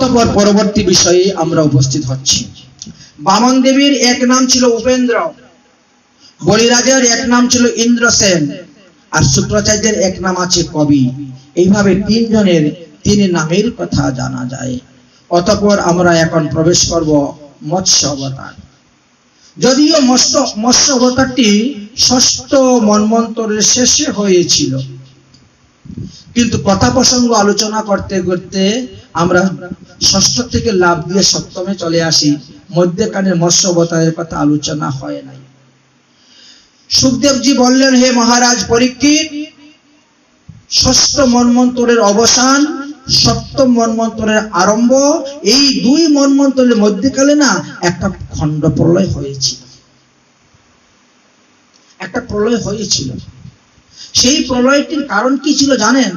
অতঃপর পরবর্তী বিষয়ে আমরা উপস্থিত হচ্ছি। বামন দেবীর এক নাম ছিল উপেন্দ্র, বলিরাজের এক নাম ছিল ইন্দ্রসেন, আর শুক্রাচার্যের এক নাম আছে কবি। এইভাবে তিনজনের তিন নামের কথা জানা যায়। অতঃপর আমরা এখন প্রবেশ করব মৎস্য অবতার। যদিও মৎস্য অবতারটি ষষ্ঠ মন্বন্তরের শেষে হয়েছিল, কিন্তু কথা প্রসঙ্গ আলোচনা করতে করতে আমরা ষষ্ঠ থেকে লাভ দিয়ে সপ্তমে চলে আসি। মধ্যখানে মৎস্য অবতারের কথা আলোচনা হয় নাই। সুখদেবজি বললেন, হে মহারাজ পরীক্ষিত, ষষ্ঠ মন্বন্তরের অবসান, সপ্তম মন্বন্তরের আরম্ভ, এই দুই মন্বন্তরের মধ্যকালে না একটা খণ্ড প্রলয় হয়েছিল। একটা প্রলয় হয়েছিল। সেই প্রলয়টির কারণ কি ছিল জানেন?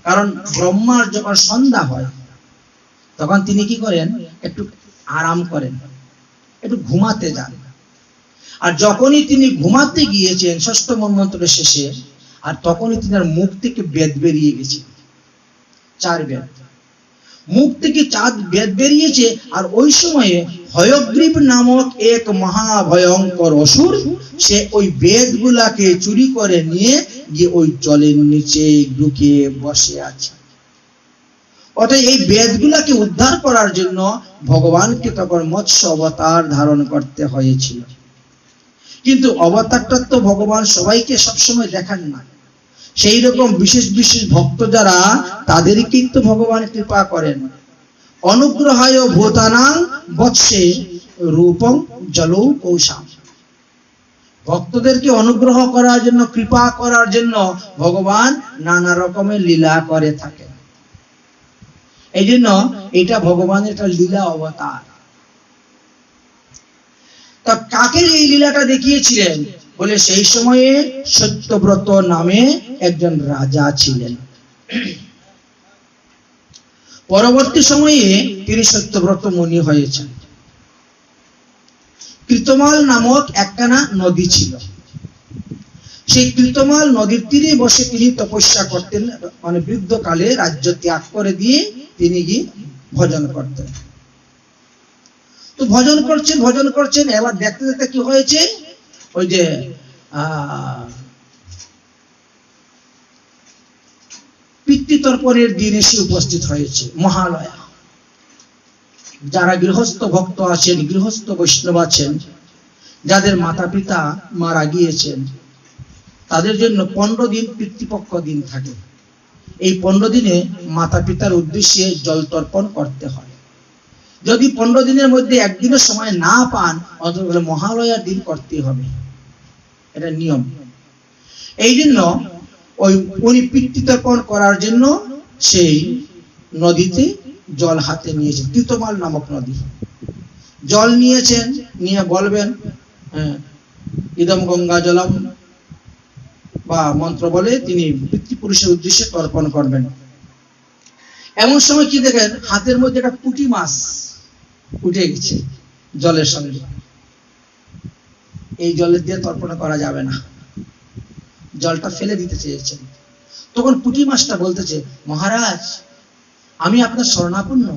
কারণ ব্রহ্মার যখন সন্ধ্যা হয় তখন তিনি কি করেন? একটু আরাম করেন, একটু ঘুমাতে যান। আর যখনই তিনি ঘুমাতে গিয়েছেন ষষ্ঠ মন্বন্তরের শেষে, আর তখনই তিনার মুখ থেকে বেদ বেরিয়ে গেছে, 4 বেদ। মুখ থেকে 4 বেদ বেরিয়েছে। আর ওই সময়ে হয়গ্রীব নামক এক মহাভয়ঙ্কর অসুর, সে ওই বেদ গুলাকে চুরি করে নিয়ে গিয়ে ওই জলের নিচে ঢুকে বসে আছে। অর্থাৎ এই বেদ গুলাকে উদ্ধার করার জন্য ভগবানকে তখন মৎস্য অবতার ধারণ করতে হয়েছিল। কিন্তু অবতারটা তো ভগবান সবাইকে সবসময় দেখান না। সেই রকম বিশেষ বিশেষ ভক্ত যারা, তাদেরই কিন্তু ভগবান কৃপা করেন। অনুগ্রহায় ভূতানাং বৎসে রূপং জলৌ কৌশাম। ভক্তদেরকে অনুগ্রহ করার জন্য, কৃপা করার জন্য ভগবান নানা রকমের লীলা করে থাকেন। এই জন্য এটা ভগবানের একটা লীলা অবতার। তা কাকে এই লীলাটা দেখিয়েছিলেন? বলে সেই সময়ে সত্যব্রত নামে একজন রাজা ছিলেন। পরবর্তী সময়ে তিনি সত্যব্রত মুনি হয়েছেন। কৃতমাল নামক একখানা নদী ছিল। সেই কৃতমাল নদীর তীরে বসে তিনি তপস্যা করতেন। মানে বৃদ্ধকালে রাজ্য ত্যাগ করে দিয়ে তিনি গিয়ে ভজন করতেন। তো ভজন করছেন। এবার দেখতে দেখতে কি হয়েছে, ওই যে পিতৃতর্পণের দিন এসে উপস্থিত হয়েছে, মহালয়া। যারা গৃহস্থ ভক্ত আছেন, গৃহস্থ বৈষ্ণব আছেন, যাদের মাতা পিতা মারা গিয়েছেন, তাদের জন্য 15 দিন পিতৃপক্ষ দিন থাকে। এই 15 দিনে মাতা পিতার উদ্দেশ্যে জল তর্পণ করতে হয়। যদি 15 দিনের মধ্যে একদিনের সময় না পান, অন্তত মহালয়ার দিন করতে হবে, এটা নিয়ম। এই জন্য উনি পিতৃতর্পণ করার জন্য সেই নদীতে জল হাতে নিয়েছেন, কৃতমাল নামক নদী। জল নিয়েছেন, নিয়ে বলবেন ইদম গঙ্গা জলম বা মন্ত্র বলে তিনি পিতৃপুরুষের উদ্দেশ্যে তর্পণ করবেন। এমন সময় কি দেখেন, হাতের মধ্যে একটা পুঁটি মাছ উঠে গেছে জলের সঙ্গে। এই জলের দিয়ে তর্পণ করা যাবে না, জলটা ফেলে দিতে চেয়েছেন। তখন পুঁটি মাছটা বলতেছে, মহারাজ আমি আপনার শরণাপন্ন,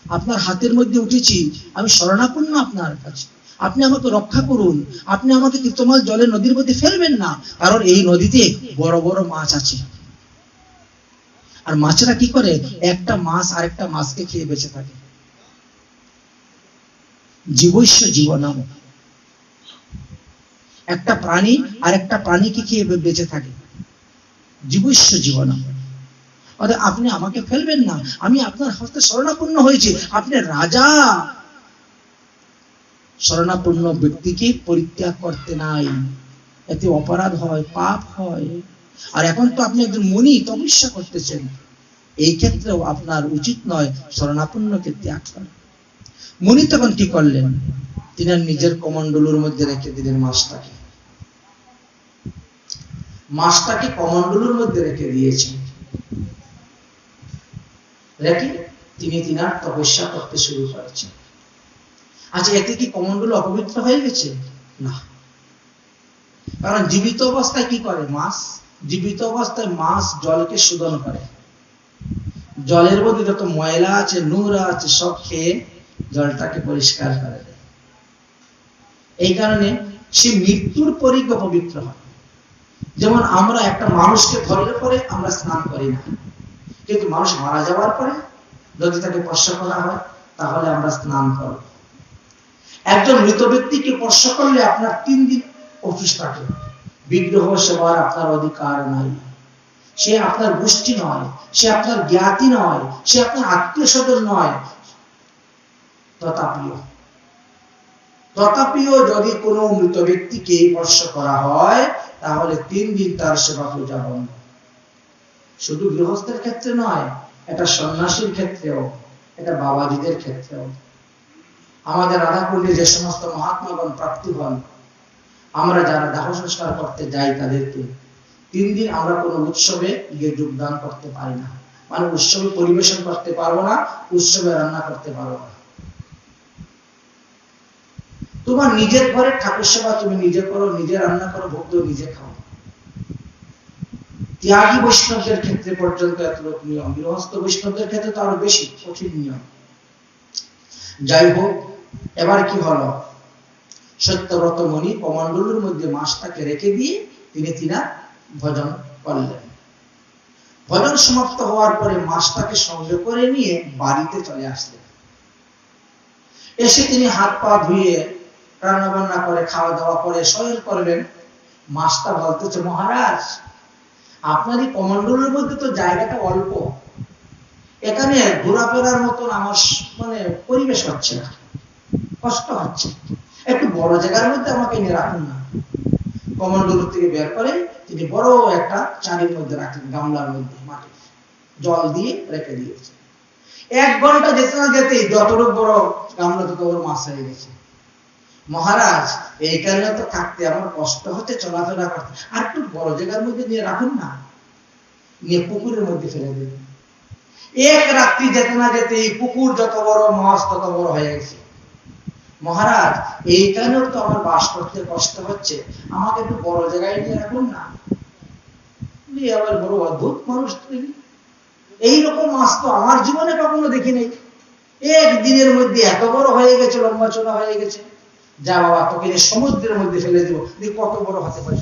আপনার হাতের মধ্যে উঠেছি, আমি শরণাপন্ন আপনার কাছে, আপনি আমাকে রক্ষা করুন, আপনি আমাকে কৃতমাল জলে নদীর মধ্যে ফেলবেন না, কারণ এই নদীতে বড় বড় মাছ আছে। আর মাছেরা কি করে, একটা মাছ আরেকটা মাছকে খেয়ে বেঁচে থাকে। জীবৈষ্য জীবনাম, একটা প্রাণী আর একটা প্রাণীকে খেয়ে বেঁচে থাকে, জীবৈষ্য জীবনাম। অর্থাৎ আপনি আমাকে ফেলবেন না, আমি আপনার হস্তে শরণাপন্ন হয়েছি, আপনি রাজা। শরণাপন্ন ব্যক্তিকে পরিত্যাগ করতে নাই, এতে অপরাধ হয়, পাপ হয়। আর এখন তো আপনি একজন মুনি, তপস্যা করতেছেন, এই ক্ষেত্রেও আপনার উচিত নয় শরণাপন্নকে ত্যাগ করা। মুনি তখন কি করলেন, তিনি নিজের কমণ্ডলুর মধ্যে রেখে দিলেন মাছটাকে কমণ্ডলুর মধ্যে রেখে দিয়েছেন। রেখে তিনি তিনার তপস্যা করতে শুরু করেছেন। আচ্ছা, এতে কি কমণ্ডলু অপবিত্র হয়ে গেছে? না, কারণ জীবিত অবস্থায় কি করে মাছ? জীবিত অবস্থায় মাছ জলকে শোধন করে। জলের মধ্যে যত ময়লা আছে, নোংরা আছে, সব খেয়ে জলটাকে পরিষ্কার করে দেয়। এই কারণে সে মৃত্যুর পরই পবিত্র হয়। যেমন আমরা একটা মানুষকে ধরলে পরে আমরা স্নান করি না, কিন্তু মানুষ মারা যাওয়ার পরে যদি তাকে স্পর্শ করা হয় তাহলে আমরা স্নান করব। একজন মৃত ব্যক্তিকে স্পর্শ করলে আপনার 3 দিন অফিস থাকে। বিগ্রহ সেবার আপনার অধিকার নাই। সে আপনার গোষ্ঠী নয়, সে আপনার জ্ঞাতি নয়, সে আপনার আত্মীয় স্বজন নয়। তথাপিও যদি কোনো মৃত ব্যক্তিকে স্পর্শ করা হয় তাহলে 3 দিন তার সেবা পূজা বন্ধ। শুধু গৃহস্থের ক্ষেত্রে নয়, এটা সন্ন্যাসীর ক্ষেত্রেও, এটা বাবাজিদের ক্ষেত্রেও। আমাদের রাধাকুণ্ডে যে সমস্ত মহাত্মাগণ প্রাপ্তি হন, আমরা যারা দাহ সংস্কার করতে যাই তাদেরকে 3 দিন আমরা কোনো উৎসবে গিয়ে যোগদান করতে পারি না। মানে উৎসবে পরিবেশন করতে পারবো না, উৎসবে রান্না করতে পারবো না। তোমার নিজের ঘরে ঠাকুর সেবা তুমি নিজে করো, নিজে রান্না করো, ভোগ নিজে খাও। ত্যাগী বৈষ্ণবদের ক্ষেত্রে পর্যন্ত এতটুক নিয়ম, গৃহস্থ বৈষ্ণবদের ক্ষেত্রে তো আরো বেশি কঠিন নিয়ম। যাই হোক, এবার কি হলো, সত্যব্রত মুনি কমণ্ডলুর মধ্যে মাছটাকে রেখে দিয়ে তিনি ভজন করলেন। ভজন সমাপ্ত হওয়ার পরে মাছটাকে সঙ্গে করে নিয়ে বাড়িতে চলে আসলেন। এসে তিনি হাত পা ধুয়ে রান্না বান্না করে খাওয়া দাওয়া করে শয়ন করলেন। মাছটা বলতেছে, মহারাজ আপনার এই কমণ্ডলের মধ্যে তো জায়গাটা অল্প, এখানে ঘোরাফেরার মতন আমার মানে পরিবেশ হচ্ছে না, কষ্ট হচ্ছে, একটু বড় জায়গার মধ্যে আমাকে নিয়ে রাখুন না। কমণ্ডল থেকে বের করে তিনি বড় একটা চারির মধ্যে রাখলেন, গামলার মধ্যে মাটি জল দিয়ে রেখে দিয়েছে। 1 ঘন্টা যেতে না যেতেই যতটুকু বড় গামলা তত বড় মাছ হয়ে গেছে। মহারাজ এই কারণে তো থাকতে আমার কষ্ট হচ্ছে, চলাফেরা করতে, আর একটু বড় জায়গার মধ্যে নিয়ে রাখুন না, নিয়ে পুকুরের মধ্যে ফেলে দেবেন। 1 রাত্রি যেতে না যেতে এই পুকুর যত বড়, মাছ তত বড় হয়ে গেছে। মহারাজ এই কারণেও তো আমার বাস করতে কষ্ট হচ্ছে, আমাকে একটু বড় জায়গায় নিয়ে রাখুন না। আবার বড় অদ্ভুত মানুষ, এইরকম মাছ তো আমার জীবনে কখনো দেখি নাই। 1 দিনের মধ্যে এত বড় হয়ে গেছে, লম্বা চড়া হয়ে গেছে। যা বাবা, তোকে সমুদ্রের মধ্যে ফেলে দিব, কত বড় হতে পারে।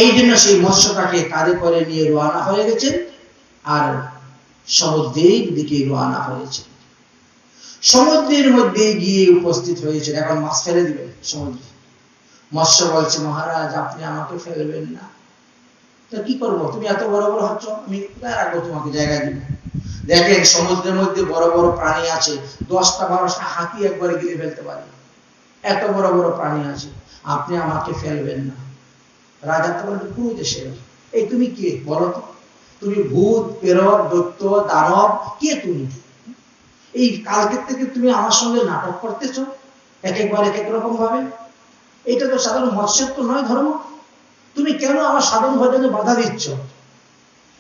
এই জন্য সেই মৎস্যটাকে কাঁধে করে নিয়ে রওনা হয়ে গেছেন, আর সমুদ্রের দিকে রওনা হয়েছে। সমুদ্রের মধ্যে গিয়ে উপস্থিত হয়েছে, এখন মাছ ফেলে দিবেন সমুদ্রে। মৎস্য বলছে, মহারাজ আপনি আমাকে ফেলবেন না, তো কি করবো, তুমি এত বড় বড় হচ্ছ, আমি কোথায় রাখবো তোমাকে, জায়গা দিব। দেখেন সমুদ্রের মধ্যে বড় বড় প্রাণী আছে, 10টা 12টা হাতি একবারে গিলে ফেলতে পারে, এত বড় বড় প্রাণী আছে, আপনি আমাকে ফেলবেন না। রাজা তো বলতে, পুরো দেশে এই তুমি কে বলো তো, তুমি ভূত, প্রেরক, দৈত্য, দানব, কে তুমি? এই কালকে থেকে তুমি আমার সঙ্গে নাটক করতেছ, একবার এক রকম ভাবে। এটা তো সাধারণ মৎস্যত্ব নয় ধর্ম, তুমি কেন আমার সাধন ভজনে বাধা দিচ্ছ?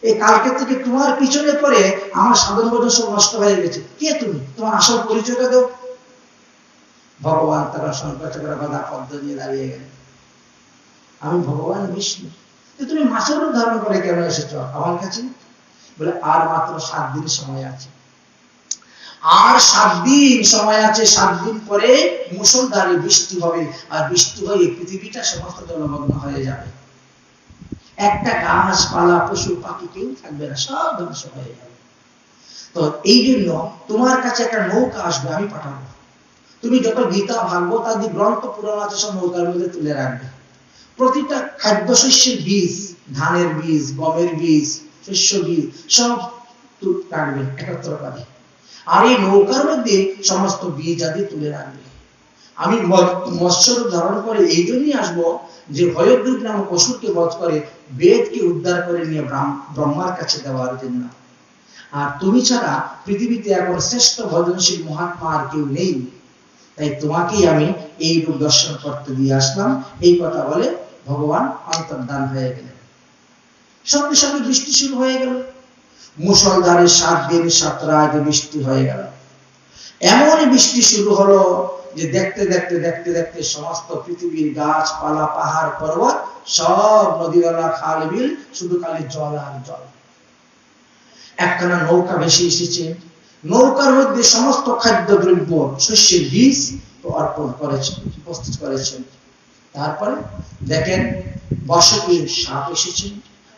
এই কালকে থেকে তোমার পিছনে পড়ে আমার সাধন ভজন সব নষ্ট হয়ে গেছে, কে তুমি, তোমার আসল পরিচয়টা দেও। ভগবান তারা শঙ্করাচার্য বাধা পদ্ম নিয়ে দাঁড়িয়ে গেলেন, আমি ভগবান বিষ্ণু, তুমি মাছের রূপ ধারণ করে কেন এসেছ আমার কাছে? বলে, আর মাত্র 7 দিন সময় আছে, আর 7 দিন সময় আছে, 7 দিন পরে মুষলধারে বৃষ্টি হবে, আর বৃষ্টি হয়ে পৃথিবীটা সমস্ত জলমগ্ন হয়ে যাবে, একটা গাছপালা পশু পাখি কেউ থাকবে না, সব ধ্বংস হয়ে যাবে। তো এই জন্য তোমার কাছে একটা নৌকা আসবে, আমি পাঠাবো, তুমি যত গীতা ভাগবত আদি গ্রন্থ পুরাণ আছে সব নৌকার মধ্যে তুলে রাখবে। প্রতিটা খাদ্য শস্যের বীজ, ধানের বীজ, গমের বীজ, শস্য বীজ সব রাখবে একত্র করে, আর এই নৌকার মধ্যে সমস্ত বীজ আদি তুলে রাখবে। আমি মৎস্যরূপ ধারণ করে এই জন্যই আসবো যে হয়গ্রীব নামক অসুরকে বধ করে বেদকে উদ্ধার করে নিয়ে ব্রহ্মার কাছে দেওয়ার জন্য। আর তুমি ছাড়া পৃথিবীতে এখন শ্রেষ্ঠ ভজনশীল মহাত্মা আর কেউ নেই, তাই তোমাকেই আমি এই রূপ দর্শন করতে দিয়ে আসলাম। এই কথা বলে ভগবান অন্তর্ধান হয়ে গেলেন। সঙ্গে সঙ্গে বৃষ্টি শুরু হয়ে গেল, মুষলধারে 7 দিন 7 রাত বৃষ্টি হয়ে গেল। এমনই বৃষ্টি শুরু হলো যে দেখতে দেখতে দেখতে দেখতে সমস্ত পৃথিবীর গাছপালা, পাহাড় পর্বত সব নদী নালা খাল বিল শুধু খালি জল আর জল। একখানা নৌকা ভেসে এসেছে, নৌকার মধ্যে সমস্ত খাদ্যদ্রব্য শস্যের বীজ অর্পণ করেছেন, উপস্থিত করেছেন। তারপরে দেখেন বসতির সাপ এসেছে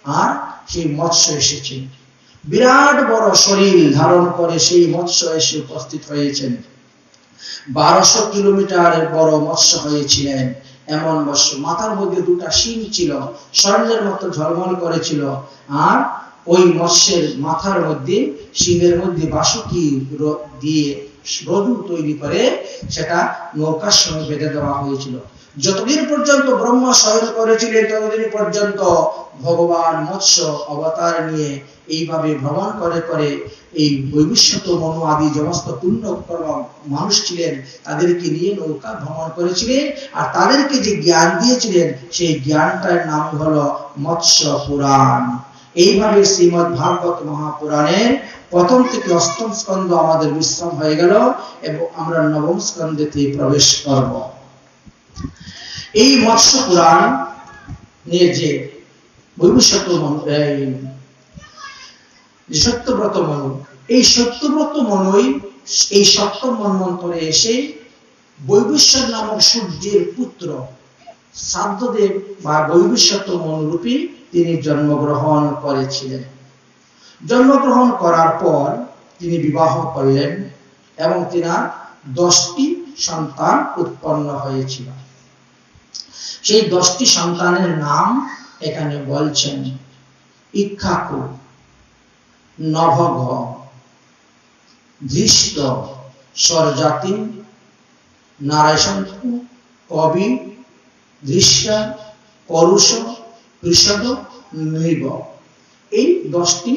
আর সেই মৎস্য এসেছে, বিরাট বড় শরীর ধারণ করে সেই মৎস্য এসে উপস্থিত হয়েছেন। 1200 কিলোমিটারের বড় মৎস্য হয়েছিলেন। এমন মৎস্য, মাথার মধ্যে দুটা শিং ছিল, স্বর্ণের মতো ঝলমল করেছিল। আর ওই মৎস্যের মাথার মধ্যে, শিংয়ের মধ্যে বাসুকি দিয়ে রডু তৈরি করে সেটা নৌকার সঙ্গে বেঁধে দেওয়া হয়েছিল। যতদিন পর্যন্ত ব্রহ্মা শয়ন করেছিলেন ততদিন পর্যন্ত ভগবান মৎস্য অবতার নিয়ে এইভাবে ভ্রমণ করে করে এই বৈবস্বত মনু আদি সমস্ত পুণ্য মানুষ ছিলেন তাদেরকে নিয়ে নৌকা ভ্রমণ করেছিলেন। আর তাদেরকে যে জ্ঞান দিয়েছিলেন সেই জ্ঞানটার নাম হলো মৎস্য পুরাণ। এইভাবে শ্রীমদ্ ভাগবত মহাপুরাণের প্রথম থেকে অষ্টম স্কন্ধ আমাদের বিশ্রাম হয়ে গেল এবং আমরা নবম স্কন্ধেতে প্রবেশ করব। এই মৎস্য পুরাণ যে বৈবস্বত সত্যব্রত মনু, এই সত্যব্রত মনুই এই সপ্তম মন্বন্তরে এসে বৈবস্বত নামক সূর্যের পুত্র শ্রাদ্ধদেব বা বৈবস্বত মনুরূপী তিনি জন্মগ্রহণ করেছিলেন। জন্মগ্রহণ করার পর তিনি বিবাহ করলেন এবং তিনার 10টি সন্তান উৎপন্ন হয়েছিল। সেই 10টি সন্তানের নাম এখানে বলছেন: ইক্ষ্বাকু, নভগ, ধৃষ্ট, স্বরজাতি, নারায়ণশঙ্কু, কবি, দৃশ্যা, পরুষ, ঋষভ, নৃগ। এই 10টি,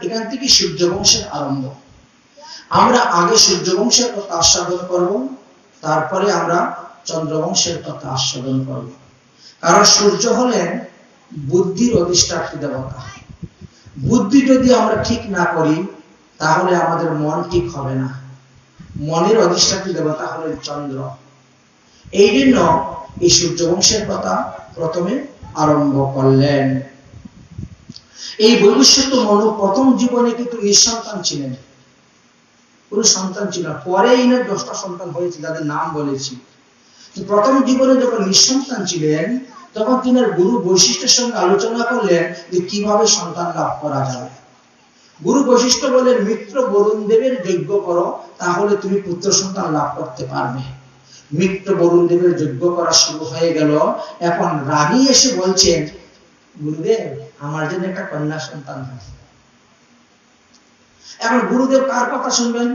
এখান থেকে সূর্যবংশের আরম্ভ। আমরা আগে সূর্যবংশের কথা আস্বাদন করব, তারপরে আমরা চন্দ্রবংশের কথা আস্বাদন করব। কারণ সূর্য হলেন বুদ্ধির অধিষ্ঠাত্রী দেবতা। বুদ্ধি যদি আমরা ঠিক না করি তাহলে আমাদের মন ঠিক হবে না। মনের অধিষ্ঠাত্রী দেবতা হলেন চন্দ্র। এই জন্য এই সূর্যবংশের কথা প্রথমে আরম্ভ করলেন। এই বৈবস্বত মনু প্রথম জীবনে কিন্তু নিঃসন্তান ছিলেন, কোন সন্তান ছিল না। পরে ইনার 10টা সন্তান হয়েছে, যাদের নাম বলেছি। প্রথম জীবনে যখন নিঃসন্তান ছিলেন তখন তিনি গুরু বৈশিষ্ট্যের সঙ্গে আলোচনা করলেন যে কিভাবে সন্তান লাভ করা যায়। গুরু বৈশিষ্ট্য বলেন, মিত্র বরুণ দেবের যজ্ঞ করো, তাহলে তুমি পুত্র সন্তান লাভ করতে পারবে। মিত্র বরুণ দেবের যজ্ঞ করা শুরু হয়ে গেল। এখন রানী এসে বলছেন, গুরুদেব আমার জন্য একটা কন্যা সন্তান হয়। এখন গুরুদেব কার কথা শুনবেন?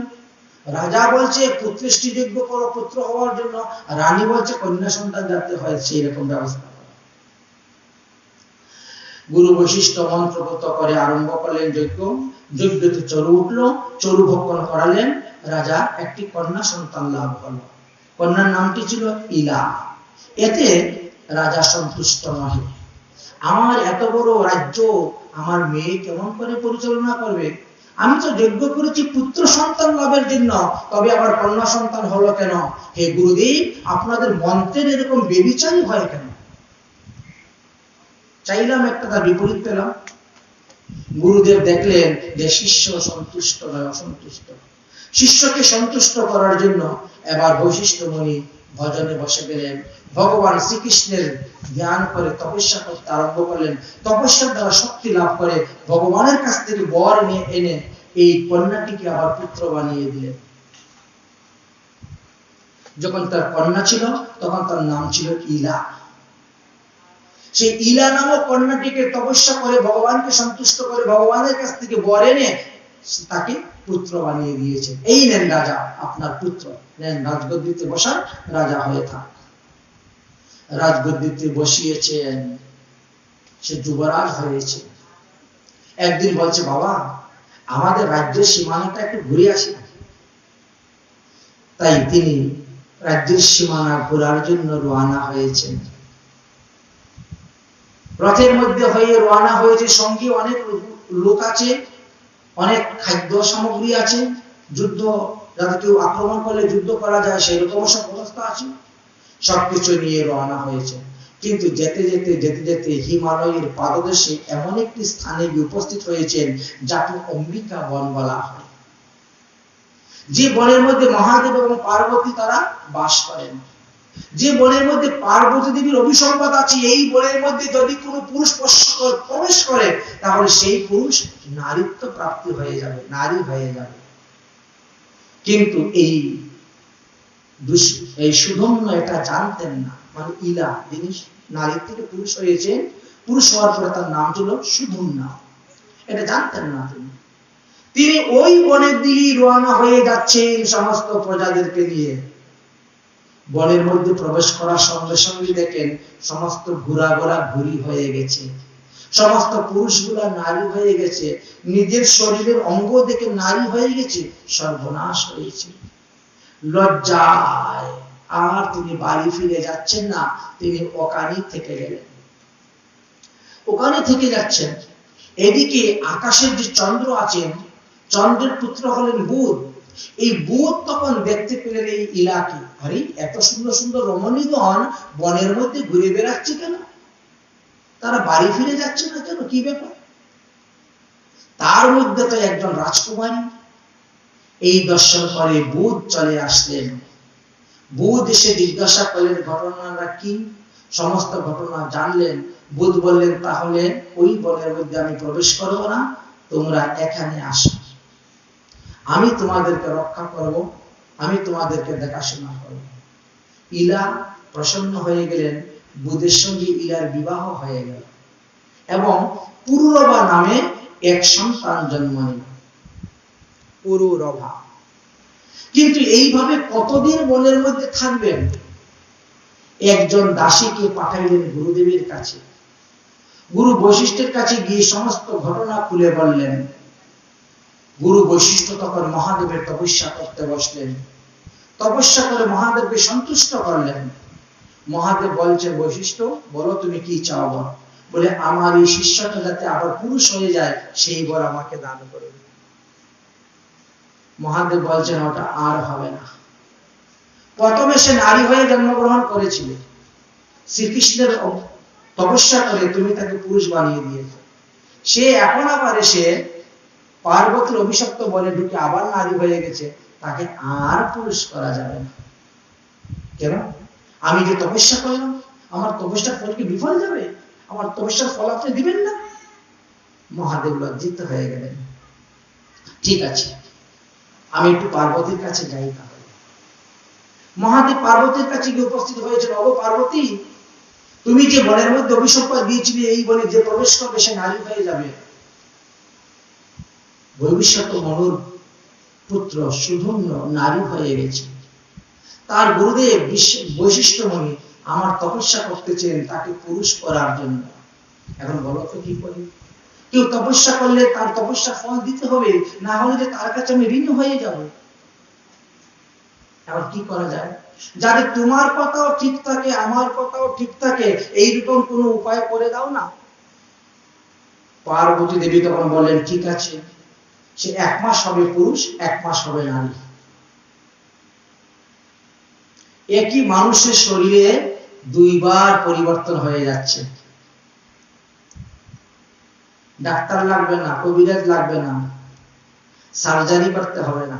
রাজা বলছে পুত্রেষ্টি যজ্ঞ করো পুত্র হওয়ার জন্য, রানী বলছে কন্যা সন্তান যাতে হয় সেই রকম ব্যবস্থা। গুরু বৈশিষ্ট্য মন্ত্রগত করে আরম্ভ করলেন যজ্ঞ। যজ্ঞতে চরু উঠলো, চরু ভক্ষণ করালেন। রাজা একটি কন্যা সন্তান লাভ হলো। কন্যার নামটি ছিল ইলা। এতে রাজা সন্তুষ্ট নহে। আমার এত বড় রাজ্য আমার মেয়ে কেমন করে পরিচালনা করবে? আমি তো যজ্ঞ করেছি পুত্র সন্তান লাভের জন্য, তবে আবার কন্যা সন্তান হলো কেন? হে গুরুদেব, আপনাদের মন্ত্রের এরকম বেবিচারী হয় কেন? চাইলাম একটা, তার বিপরীত পেলাম। গুরুদেব দেখলেন যে শিষ্য সন্তুষ্ট নয়, অসন্তুষ্ট। শিষ্যকে সন্তুষ্ট করার জন্য এবার বৈশিষ্ট্য মুনি ভজনে বসে গেলেন। ভগবান শ্রীকৃষ্ণের ধ্যান করে তপস্যা করতে আরম্ভ করলেন। তপস্যার দ্বারা শক্তি লাভ করে ভগবানের কাছ থেকে বর নিয়ে এনে এই কন্যাটিকে আবার পুত্র বানিয়ে দিলেন। যখন তার কন্যা ছিল তখন তার নাম ছিল ইলা। সেই ইলা নামক কন্যাটিকে তপস্যা করে ভগবানকে সন্তুষ্ট করে ভগবানের কাছ থেকে বর এনে তাকে পুত্র বানিয়ে দিয়েছেন। এই নেন রাজা, আপনার পুত্র, নেন রাজগদ্দিতে বসান, রাজা হয়ে থাক। রাজগদ্দিতে বসিয়েছেন, সে যুবরাজ হয়েছে। একদিন বলছে, বাবা আমাদের রাজ্যের সীমানাটা একটু ঘুরে আসি। তাই তিনি রাজ্যের সীমানা ঘোরার জন্য রওনা হয়েছেন। রথের মধ্যে হয়ে রওনা হয়েছে, সঙ্গে অনেক লোক আছে, অনেক খাদ্য সামগ্রী আছে, যুদ্ধ যাতে কেউ আক্রমণ করলে যুদ্ধ করা যায় সেরকম সব ব্যবস্থা আছে। সবকিছু নিয়ে রওনা হয়েছে। কিন্তু যেতে যেতে যেতে যেতে হিমালয়ের পাদদেশে এমন একটি স্থানে গিয়ে উপস্থিত হয়েছেন যাকে অম্বিকা বন বলা হয়, যে বনের মধ্যে মহাদেব এবং পার্বতী তারা বাস করেন, যে বনের মধ্যে পার্বতী দেবীর অভিসম্পাদ আছে। এই বনের মধ্যে যদি কোনো পুরুষ প্রবেশ করে তাহলে সেই পুরুষ নারীত্ব প্রাপ্তি হয়ে যাবে, নারী হয়ে যাবে। কিন্তু এই সুধম্য এটা জানতেন না, মানে ইলা যিনি নারী থেকে পুরুষ হয়েছেন, পুরুষ হওয়ার পরে তার নাম ছিল সুধম্না, এটা জানতেন না তিনি ওই বনের দিকে রওনা হয়ে যাচ্ছেন সমস্ত প্রজাদেরকে নিয়ে। বনের মধ্যে প্রবেশ করার সঙ্গে সঙ্গে দেখেন সমস্ত ঘোড়াগুলা ঘুরি হয়ে গেছে, সমস্ত পুরুষগুলা নারী হয়ে গেছে, নিজের শরীরের অঙ্গ দেখে নারী হয়ে গেছে, সর্বনাশ হয়েছে। লজ্জায় আর তিনি বাড়ি ফিরে যাচ্ছেন না, তিনি ওখানে থেকে গেলেন, ওখানে থেকে যাচ্ছেন। এদিকে আকাশের যে চন্দ্র আছেন, চন্দ্রের পুত্র হলেন বুধ। এই বুধ তখন দেখতে পেলেন এই ইলাকে, আরে এত সুন্দর সুন্দর রমণীগণ বনের মধ্যে ঘুরে বেড়াচ্ছে কেন, তারা বাড়ি ফিরে যাচ্ছে না কেন, কি ব্যাপার? তার মধ্যে তো একজন রাজকুমারী। এই দর্শন করে বুধ চলে আসলেন। বুধ এসে জিজ্ঞাসা করলেন ঘটনাটা কি, সমস্ত ঘটনা জানলেন। বুধ বললেন তাহলে ওই বনের মধ্যে আমি প্রবেশ করব না, তোমরা এখানে আসো, আমি তোমাদেরকে রক্ষা করব, আমি তোমাদেরকে দেখাশোনা করব। ইলা প্রসন্ন হয়ে গেলেন, বুধের সঙ্গে ইলার বিবাহ হয়ে গেল এবং পুরুরবা নামে এক সন্তান জন্ম নিল, পুরুরবা। কিন্তু এইভাবে কতদিন বনের মধ্যে থাকবেন? একজন দাসীকে পাঠাইলেন গুরুদেবের কাছে। গুরু বৈশিষ্ট্যের কাছে গিয়ে সমস্ত ঘটনা খুলে বললেন। গুরু বৈশিষ্ট্য তখন মহাদেবের তপস্যা করতে বসলেন, তপস্যা করে মহাদেবকে সন্তুষ্ট করলেন। মহাদেব বলছে বৈশিষ্ট্য বলো তুমি কি চাও বল। বলে আমার এই শিষ্যটা যাতে আবার পুরুষ হয়ে যায় সেই বর আমাকে দান করে। মহাদেব বলছেন ওটা আর হবে না। প্রথমে সে নারী হয়ে জন্মগ্রহণ করেছিল, শ্রীকৃষ্ণের তপস্যা করে তুমি তাকে পুরুষ বানিয়ে দিয়েছো। সে এখন আবার এসে পার্বতীর অভিশপ্ত বনে ঢুকে আবার নারী হয়ে গেছে, তাকে আর পুরুষ করা যাবে না। কেন? আমি যে তপস্যা করলাম, আমার তপস্যার ফল কি বিফল যাবে? আমার তপস্যার ফল আপনি দিবেন না? মহাদেব লজ্জিত হয়ে গেলেন। ঠিক আছে, আমি একটু পার্বতীর কাছে যাই। তাহলে মহাদেব পার্বতীর কাছে গিয়ে উপস্থিত হয়েছিল। ও পার্বতী, তুমি যে বনের মধ্যে অভিশপ্ত দিয়েছিলে এই বনে যে প্রবেশ করবে সে নারী হয়ে যাবে। ভবিষ্যৎ মনুর পুত্র সুধম্য নারী হয়ে গেছে। তার গুরুদেব বৈশিষ্ট্যমণি আমার তপস্যা করতেছেন তাকে পুরুষ করার জন্য। এখন বলো তো কি করি? কেউ তপস্যা করলে তার তপস্যা ফল দিতে হবে, না হলে যে তার কাছে আমি ঋণ হয়ে যাব। এখন কি করা যায়? যাতে তোমার কথাও ঠিক থাকে আমার কথাও ঠিক থাকে, এইরকম কোনো উপায় করে দাও না। পার্বতী দেবী তখন বললেন ঠিক আছে, সে 1 মাস হবে পুরুষ, 1 মাস হবে নারী। একই মানুষের শরীরে 2 বার পরিবর্তন হয়ে যাচ্ছে। ডাক্তার লাগবে না, কবিরাজ লাগবে না, সার্জারি করতে হবে না।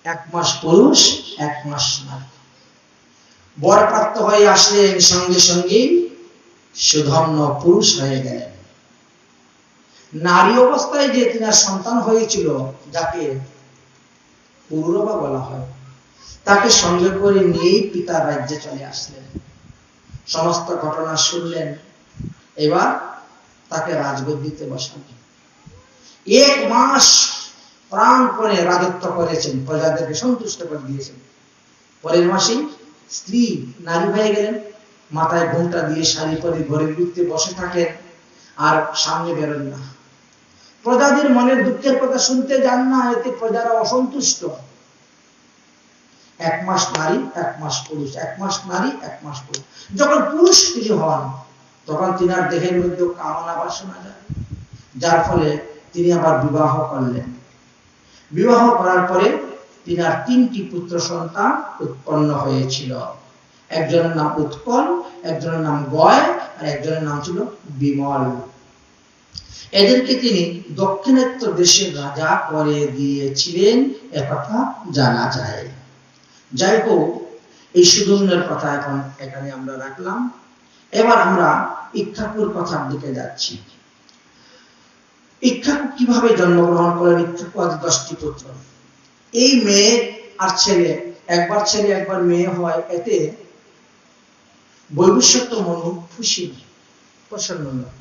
1 মাস পুরুষ, 1 মাস নারী। বরপ্রাপ্ত হয়ে আসলেন, সঙ্গে সঙ্গে সুধম্য পুরুষ হয়ে গেলেন। নারী অবস্থায় যে তিনার সন্তান হয়েছিল, যাকে পুরুরবা বলা হয়, তাকে সঙ্গে করে নিয়েই পিতার রাজ্যে চলে আসলেন। সমস্ত ঘটনা শুনলেন, এবার তাকে রাজগদ্দিতে বসালেন। 1 মাস প্রাণপণে রাজত্ব করেছেন, প্রজাদেরকে সন্তুষ্ট করে দিয়েছেন। পরের মাসেই স্ত্রী নারী হয়ে গেলেন, মাথায় ঘোমটা দিয়ে শাড়ি পরে ঘরের ভিতরে বসে থাকেন, আর সামনে বেরোন না। প্রজাদের মনের দুঃখের কথা শুনতে যান না, এতে প্রজারা অসন্তুষ্ট। 1 মাস নারী, 1 মাস পুরুষ, 1 মাস নারী, 1 মাস পুরুষ। যখন পুরুষ তিনি হন, তখন তিনার দেহের মধ্যে কামনা বাসনা যায়, যার ফলে তিনি আবার বিবাহ করলেন। বিবাহ করার পরে তিনার 3টি পুত্র সন্তান উৎপন্ন হয়েছিল। একজনের নাম উৎকল, একজনের নাম গয়, আর একজনের নাম ছিল বিমল। এদেরকে তিনি দক্ষিণাত্য দেশের রাজা করে দিয়েছিলেন, একথা জানা যায়। যাই হোক, এই সুদর্ণের কথা এখন এখানে আমরা রাখলাম। এবার আমরা ইক্ষ্বাকুর কথার দিকে যাচ্ছি। ইক্ষ্বাকু কিভাবে জন্মগ্রহণ করেন? ইক্ষ্বাকু আজ 10টি পুত্র। এই মেয়ে আর ছেলে, একবার ছেলে একবার মেয়ে হয়, এতে বৈবস্বত মনু খুশি প্রসন্ন নয়।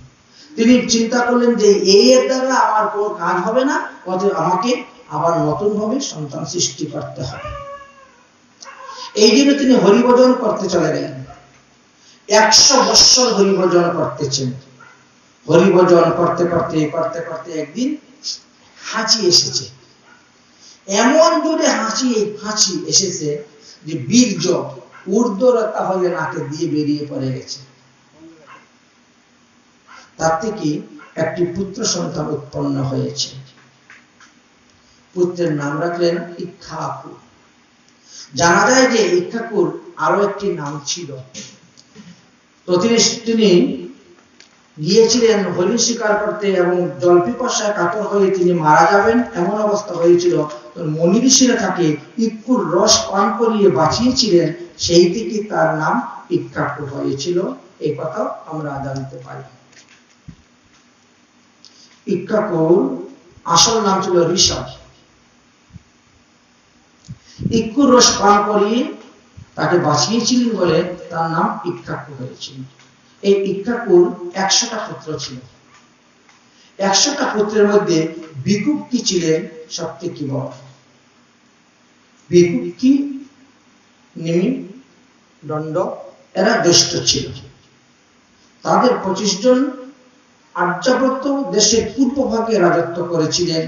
তিনি চিন্তা করলেন যে এর দ্বারা আমার কোনো কাজ হবে না, অতএব আমাকে আবার নতুন ভাবে সন্তান সৃষ্টি করতে হবে। এই জন্য তিনি হরিভজন করতে চলে গেলেন। 100 বৎসর হরিভজন করতেছেন। হরিভজন করতে করতে করতে করতে একদিন হাঁচি এসেছে। এমন জোরে হাঁচি এসেছে যে বীর্য ঊর্ধ্বরেখা হয়ে নাকে দিয়ে বেরিয়ে পড়ে গেছে। তার থেকে একটি পুত্র সন্তান উৎপন্ন হয়েছে। পুত্রের নাম রাখলেন ইক্ষ্বাকু। জানা যায় যে ইক্ষ্বাকুর আরো একটি নাম ছিল। তো তিনি গিয়েছিলেন হরিণ শিকার করতে এবং জলপিপাসায় কাতর হয়ে তিনি মারা যাবেন, এমন অবস্থা হয়েছিল। মনি ঋষিরা তাকে ইক্ষ্বাকুর রস পান করিয়ে বাঁচিয়েছিলেন, সেই থেকে তার নাম ইক্ষ্বাকু হয়েছিল। এই কথা আমরা জানতে পারি। ইক্ষ্বাকুর আসল নাম ছিল ঋষভ। ইক্ষ্বাকুর রস পান করিয়ে তাকে বাঁচিয়েছিলেন বলে তার নাম ইক্ষ্বাকু হয়েছিল। এই ইক্ষ্বাকুর 100টা পুত্র ছিল। 100টা পুত্রের মধ্যে বিকুক্ষী ছিলেন সবথেকে বড়। বিকুক্ষী, নিমি, দণ্ড এরা জ্যেষ্ঠ ছিল। তাদের 25 জন আর্যাবর্ত দেশের পূর্ব ভাগে রাজত্ব করেছিলেন,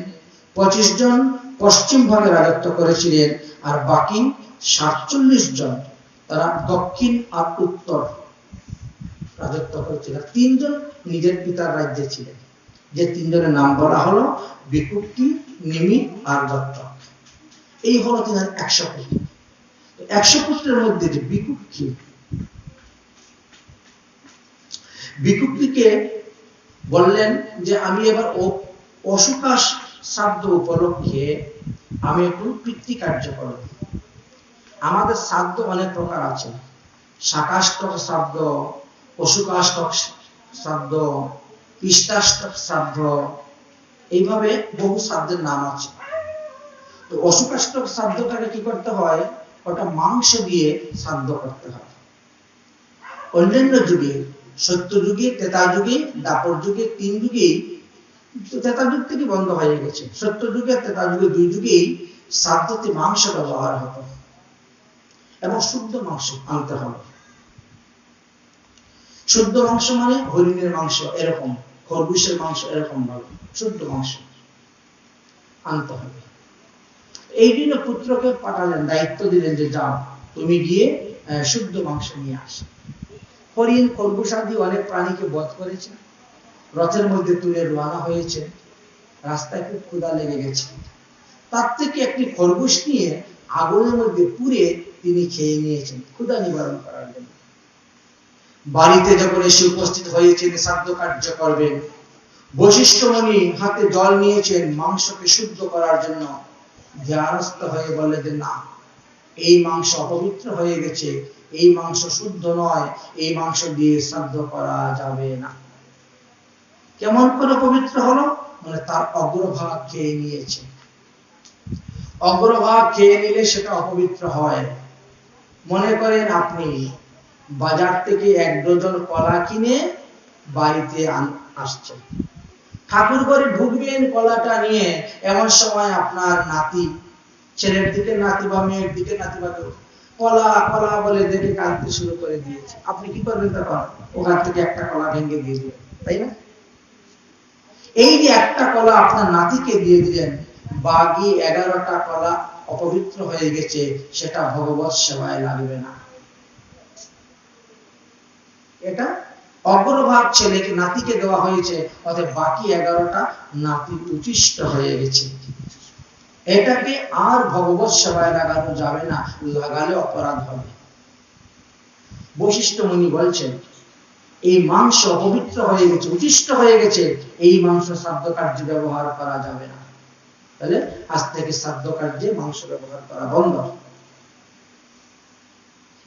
25 জন পশ্চিম ভাগে রাজত্ব করেছিলেন, আর বাকি 47 জন তারা দক্ষিণ আর উত্তর রাজত্ব করেছিলেন। 3 জন নিজের পিতার রাজ্যে ছিলেন, যে 3 জনের নাম বলা হলো বিকুক্ষী, নিমি আর দত্তক। এই হলো 100 পুত্র। 100 পুত্রের মধ্যে যে বিকুক্ষীকে বললেন যে আমি এবার অশুকাশ শ্রাদ্ধ উপলক্ষে আমি একটু পিতৃকার্য করব। আমাদের শ্রাদ্ধ অনেক প্রকার আছে, শাকাষ্টক শ্রাদ্ধ, অশুকাষ্টক শ্রাদ্ধ, পৃষ্ঠাষ্টক শ্রাদ্ধ, এইভাবে বহু শ্রাদ্ধের নাম আছে। তো অশুকাষ্টক শ্রাদ্ধটাকে কি করতে হয়? ওটা মাংস দিয়ে শ্রাদ্ধ করতে হয়। অন্যান্য যুগে, সত্য যুগে, ত্রেতা যুগে, দ্বাপর যুগে, 3 যুগেই, ত্রেতা যুগ থেকে বন্ধ হয়ে গেছে, সত্য যুগে, ত্রেতা যুগে 2 যুগেই শ্রাদ্ধতে মাংস ব্যবহার হতো এবং শুদ্ধ মাংস আনতে হবে। শুদ্ধ মাংস মানে হরিণের মাংস এরকম, খরগোশের মাংস এরকম ভাবে শুদ্ধ মাংস আনতে হবে। এই জন্য পুত্রকে পাঠালেন, দায়িত্ব দিলেন যে যাও তুমি গিয়ে শুদ্ধ মাংস নিয়ে আসো। হরিণ, খরগোশ আদি অনেক প্রাণীকে বধ করেছে, রথের মধ্যে তুলে রওনা হয়েছে। রাস্তায় খুব ক্ষুধা লেগে গেছে, তার থেকে একটি খরগোশ নিয়ে আগুনের মধ্যে পুড়ে তিনি খেয়ে নিয়েছেন ক্ষুধা নিবারণ করার জন্য। বাড়িতে যখন এসে উপস্থিত হয়েছেন শ্রাদ্ধ কার্য করবেন, বশিষ্ঠ মুনি হাতে জল নিয়েছেন মাংসকে শুদ্ধ করার জন্য। ধ্যানস্থ হয়ে বলে যে না, এই মাংস অপবিত্র হয়ে গেছে, এই মাংস শুদ্ধ নয়, এই মাংস দিয়ে শ্রাদ্ধ করা যাবে না। কেমন করে পবিত্র হলো? মানে তার অগ্রভাগ খেয়ে নিয়েছে। অগ্রভাগ খেয়ে নিলে সেটা অপবিত্র হয়। মনে করেন আপনি বাজার থেকে 1 ডজন কলা কিনে বাড়িতে আসছেন, ঠাকুর ঘরে ঢুকবেন কলাটা নিয়ে, এমন সময় আপনার নাতি, ছেলের দিকে নাতি বা মেয়ের দিকে নাতি বা কলা কলা বলে দেখে কাঁদতে শুরু করে দিয়েছে। আপনি কি করবেন তখন? ওখান থেকে একটা কলা ভেঙে দিয়ে দিলেন, তাই না? এই যে একটা কলা আপনার নাতিকে দিয়ে দিলেন, বাকি 11টা কলা অপবিত্র হয়ে গেছে, সেটা ভগবত সেবায় লাগবে না। এটা অগ্রভাগ ছেলেকে, নাতিকে দেওয়া হয়েছে, অতএব বাকি 11টা নাতি উচিষ্ট হয়ে গেছে। এটাকে আর ভগবত সেবায় লাগানো যাবে না, লাগালে অপরাধ হবে। বশিষ্ঠ মুনি বলছেন, এই মাংস পবিত্র হয়ে গেছে, উচিষ্ট হয়ে গেছে, এই মাংস শ্রাদ্ধ কার্যে ব্যবহার করা যাবে না। তাহলে আজ থেকে শ্রাদ্ধ কার্যে মাংস ব্যবহার করা বন্ধ।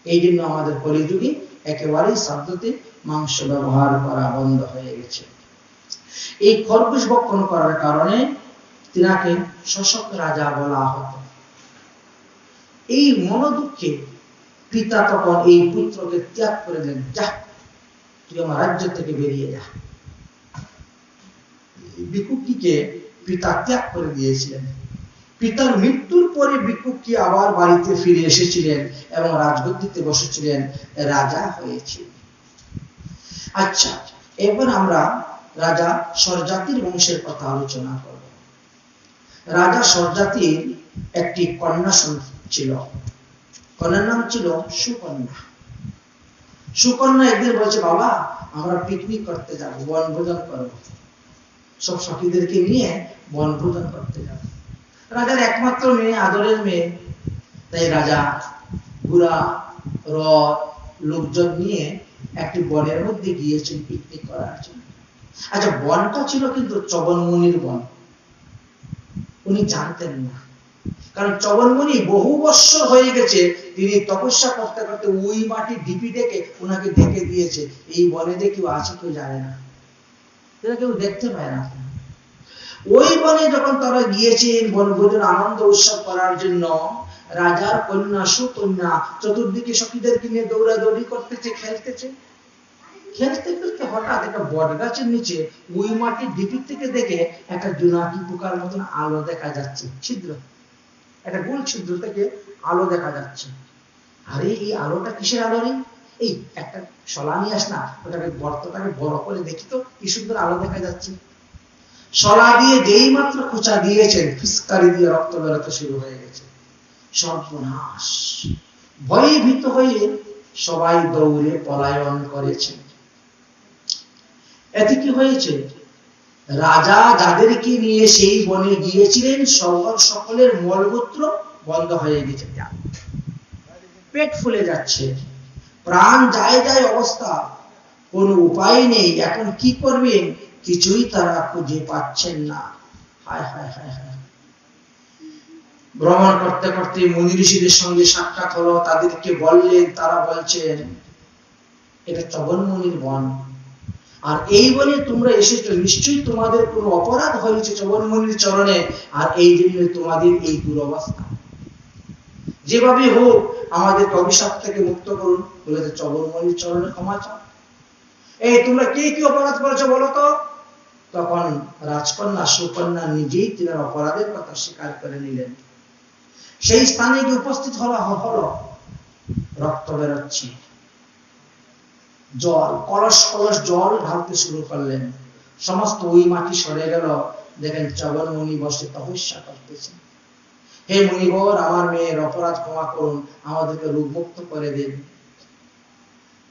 এই জন্য আমাদের কলিযুগে একেবারেই শ্রাদ্ধতে মাংস ব্যবহার করা বন্ধ হয়ে গেছে। এই খরগোশ ভক্ষণ করার কারণে তিনাকে শোষক রাজা বলা হতো। এই মনোদুঃখে পিতা তখন এই পুত্রকে ত্যাগ করে দেন, যা তুই আমার রাজ্য থেকে বেরিয়ে যা। ভিক্ষুকটিকে পিতা ত্যাগ করে দিয়েছিলেন। পিতার মৃত্যুর পরে ভিক্ষুকটি আবার বাড়িতে ফিরে এসেছিলেন এবং রাজগদ্দিতে বসেছিলেন, রাজা হয়েছিলেন। আচ্ছা, এবার আমরা রাজা সরজাতির বংশের কথা আলোচনা করব। রাজা সরজাতির একটি কন্যা ছিল, কন্যার নাম ছিল সুকন্যা। সুকন্যা একদিন বলছে, বাবা আমরা পিকনিক করতে যাব, বনভোজন করব, সব সখীদেরকে নিয়ে বনভোজন করতে যাব। রাজার একমাত্র মেয়ে, আদরের মেয়ে, তাই রাজা ঘোড়া রথ লোকজন নিয়ে একটি বনের মধ্যে গিয়েছেন পিকনিক করার জন্য। আচ্ছা, বনটা ছিল কিন্তু চবনমুনির বন। উনি জানতেন না, কারণ চবনমুনি বহু বৎসর হয়ে গেছে তিনি তপস্যা করতে করতে ওই মাটি ঢিপি ডেকে ওনাকে ঢেকে দিয়েছে। এই বনে যে কেউ আছে কেউ জানে না, কেউ দেখতে পায় না। ওই বনে যখন তারা গিয়েছেন বনভোজন আনন্দ উৎসব করার জন্য, রাজার কন্যা সুকন্যা চতুর্দিকে সখীদেরকে নিয়ে দৌড়াদৌড়ি করতেছে, খেলতেছে। খেলতে খেলতে হঠাৎ একটা বট গাছের নিচে ওই মাটির ঢিপি থেকে দেখে একটা জোনাকি পোকার মতন আলো দেখা যাচ্ছে, ছিদ্র, একটা গোল ছিদ্র থেকে আলো দেখা যাচ্ছে। আরে এই আলোটা কিসের আলো রে? এই একটা শলা নিয়ে আস না, ওটাকে গর্তটাকে বড় করে দেখি তো কি সুন্দর আলো দেখা যাচ্ছে। শলা দিয়ে যেই মাত্র খোঁচা দিয়েছেন, ফিসকারি দিয়ে রক্ত বেরোতে শুরু হয়ে গেছে। সর্বনাশ! ভয়ে ভীত হয়ে সবাই দৌড়ে পলায়ন করেছে। এতে কি হয়েছে? রাজা যাদেরকে নিয়ে সেই বনে গিয়েছিলেন সকলের মলমূত্র বন্ধ হয়ে গেছে, পেট ফুলে যাচ্ছে, প্রাণ যায় যায় অবস্থা, কোনো উপায় নেই। এখন কি করবেন কিছুই তারা খুঁজে পাচ্ছেন না। হায় হায় হায় হায়! ভ্রমণ করতে করতে মুনি ঋষিদের সঙ্গে সাক্ষাৎ হলো, তাদেরকে বললেন, তারা বলছেন এটা চবনমুনির বন, আর এই বনে তোমরা এসেছো, নিশ্চয়ই তোমাদের কোনো অপরাধ হয়েছে চবনমুনির চরণে, আর এই জন্য তোমাদের এই দুরবস্থা। যেভাবে হোক আমাদেরকে অভিশাপ থেকে মুক্ত করুন। বলেছে চবনমুনির চরণে ক্ষমা চাও। এই তোমরা কে কি অপরাধ করেছো বলো তো? তখন রাজকন্যা সুকন্যা নিজেই তিনার অপরাধের কথা স্বীকার করে নিলেন। সেই স্থানে গিয়ে উপস্থিত হলো, রক্ত বেরোচ্ছে, জল কলস কলস জল ঢালতে শুরু করলেন। সমস্ত ওই মাটি সরে গেল। দেখেন চবনমুনি বসে তপস্যা করতেছেন। হে মুনিবর, আমার মেয়ের অপরাধ ক্ষমা করুন, আমাদেরকে রোগমুক্ত করে দিন।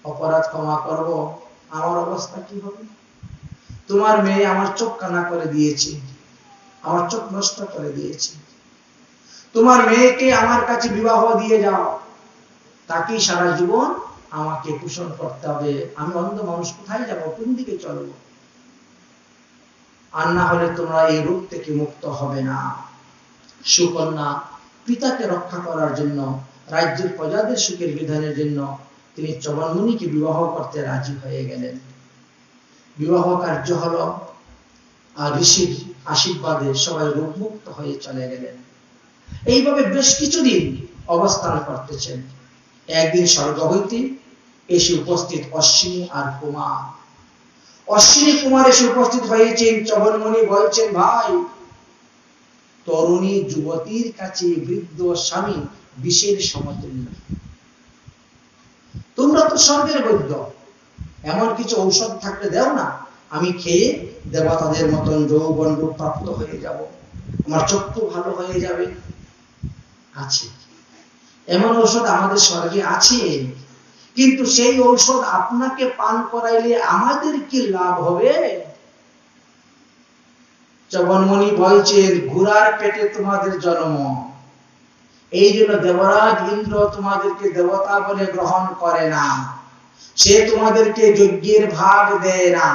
অপরাধ ক্ষমা করব, আমার অবস্থা কি হবে? তোমার মেয়ে আমার চোখ কানা করে দিয়েছে, আমার চোখ নষ্ট করে দিয়েছে। তোমার মেয়েকে আমার কাছে বিবাহ দিয়ে যাও, তাকে সারা জীবন আমাকে পোষণ করতে হবে। আমি অন্ধ মানুষ, কোথায় যাব, কোন দিকে চলব? আর না হলে তোমরা এই রোগ থেকে মুক্ত হবে না। সুকন্যা পিতাকে রক্ষা করার জন্য, রাজ্যের প্রজাদের সুখের বিধানের জন্য তিনি চবনমুনিকে বিবাহ করতে রাজি হয়ে গেলেন। বিবাহ কার্য হলো, আর ঋষির আশীর্বাদে সবাই রোগমুক্ত হয়ে চলে গেলেন। এইভাবে বেশ কিছুদিন অবস্থান করতেছেন। একদিন স্বর্গ হইতে এসে উপস্থিত অশ্বিনী আর কুমার। অশ্বিনী কুমার এসে উপস্থিত হয়েছেন। চবনমুনি বলছেন, ভাই, তরুণী যুবতীর কাছে বৃদ্ধ স্বামী বিষের সমতুল্য। তোমরা তো স্বর্গের বৈদ্য, এমন কিছু ঔষধ থাকলে দাও না, আমি খেয়ে দেবতাদের মতন যৌবন রূপ প্রাপ্ত হয়ে যাব, আমার চক্ষু ভালো হয়ে যাবে। আছে এমন ঔষধ আমাদের স্বর্গে আছে, কিন্তু সেই ঔষধ আপনাকে পান করাইলে আমাদের কি লাভ হবে? চবনমুনি বলছেন, ঘোড়ার পেটে তোমাদের জন্ম, এই জন্য দেবরাজ ইন্দ্র তোমাদেরকে দেবতা বলে গ্রহণ করে না। সে তোমাদেরকে যজ্ঞের ভাগ দেয় না।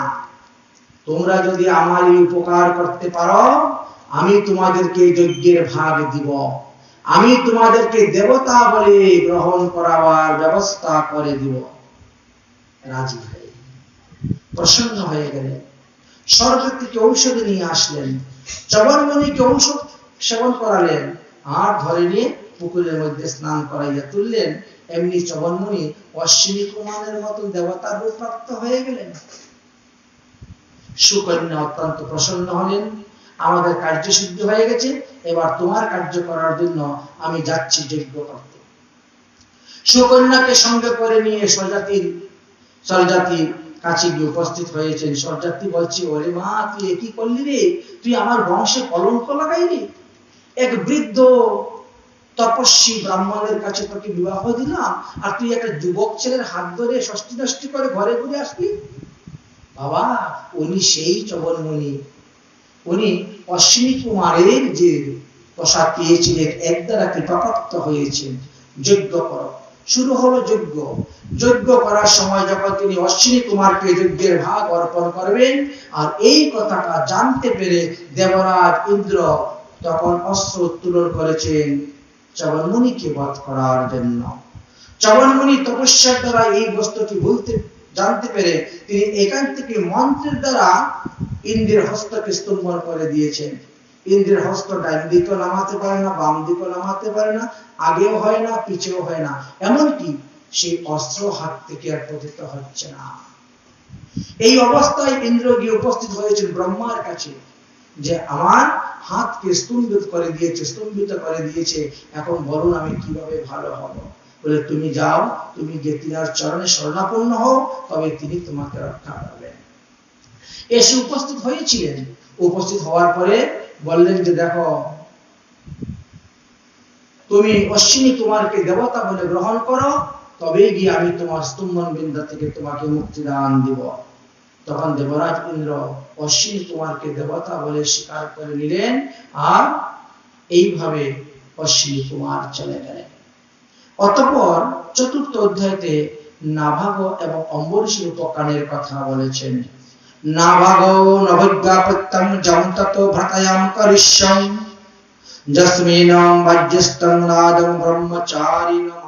তোমরা যদি আমারই উপকার করতে পারো, আমি তোমাদেরকে যজ্ঞের ভাগ দিব, আমি তোমাদেরকে দেবতা বলে গ্রহণ করাবার ব্যবস্থা করে দিব। রাজি হয়ে প্রসন্ন হয়ে গেলেন, স্বর্গ থেকে ঔষধ নিয়ে আসলেন, চবনমণিকে ঔষধ সেবন করালেন, আর ধরে নিয়ে পুকুরের মধ্যে স্নান করাইয়া তুললেন। এমনি চবনমণি অশ্বিনী কুমারের মতো দেবতার রূপ প্রাপ্ত হয়ে গেলেন। সুকন্যা অত্যন্ত প্রসন্ন হলেন, আমাদের কার্য সিদ্ধ হয়ে গেছে, এবার তোমার কার্য করার জন্য আমি যাচ্ছি যজ্ঞ করতে। সুকন্যাকে সঙ্গে করে নিয়ে স্বরজাতির কাছে গিয়ে উপস্থিত হয়েছেন। স্বরজাতি বলছে, ওরে মা, তুই কি করলি রে? তুই আমার বংশে কলঙ্ক লাগাইলি। এক বৃদ্ধ তপস্বী ব্রাহ্মণের কাছে তোকে বিবাহ দিলাম, আর তুই একটা যুবক ছেলের হাত ধরে ষষ্ঠী নষ্টি করে ঘরে ঘুরে আসলি। বাবা, উনি সেই চবনমণি, উনি অশ্বিনী কুমারের যে প্রসাদ পেয়েছিলেন, এক দ্বারা কৃপাপ্রাপ্ত হয়েছেন। যজ্ঞ করো। শুরু হলো যজ্ঞ। যজ্ঞ করার সময় যখন তিনি অশ্বিনী কুমারকে যজ্ঞের ভাগ অর্পণ করবেন, আর এই কথাটা জানতে পেরে দেবরাজ ইন্দ্র তখন অস্ত্র উত্তোলন করেছেন চবনমণিকে বধ করার জন্য। চবনমণি তপস্যার দ্বারা এই বস্তুটি জানতে পেরে তিনি এখান থেকে মন্ত্রের দ্বারা ইন্দ্রের হস্তকে স্তম্ভন করে দিয়েছেন। ইন্দ্রের হস্ত ডান দিকে নামাতে পারে না, বাম দিকে নামাতে পারে না, আগেও হয় না, পিছেও হয় না, এমনকি সেই অস্ত্র হাত থেকে আর পতিত হচ্ছে না। এই অবস্থায় ইন্দ্র গিয়ে উপস্থিত হয়েছেন ব্রহ্মার কাছে, যে আমার হাতকে স্তম্ভিত করে দিয়েছে, এখন বলুন আমি কিভাবে ভালো হব। বলে, তুমি যাও, তুমি যে তিনার চরণে শরণাপন্ন হও, তবে তিনি তোমাকে রক্ষা করবেন। এসে উপস্থিত হয়েছিলেন। উপস্থিত হওয়ার পরে বললেন যে, দেখো, তুমি অশ্বিনী কুমারকে দেবতা বলে গ্রহণ করো, তবেই গিয়ে আমি তোমার স্তম্ভন বিন্দা থেকে তোমাকে মুক্তিদান দিব। তখন দেবরাজ ইন্দ্র অশ্বিনী কুমারকে দেবতা বলে স্বীকার করে নিলেন, আর এইভাবে অশ্বিনী কুমার চলে গেলেন। অতঃপর চতুর্থ অধ্যায়তে নাভাগ এবং অম্বরীশের উপকারের কথা বলেছেন। নাভাগো নবজ্ঞাপত্যং জমততো ভ্রাতায়াম করিষ্যং যস্মিনং বাজ্যস্তং নাদং ব্রহ্মচারিণম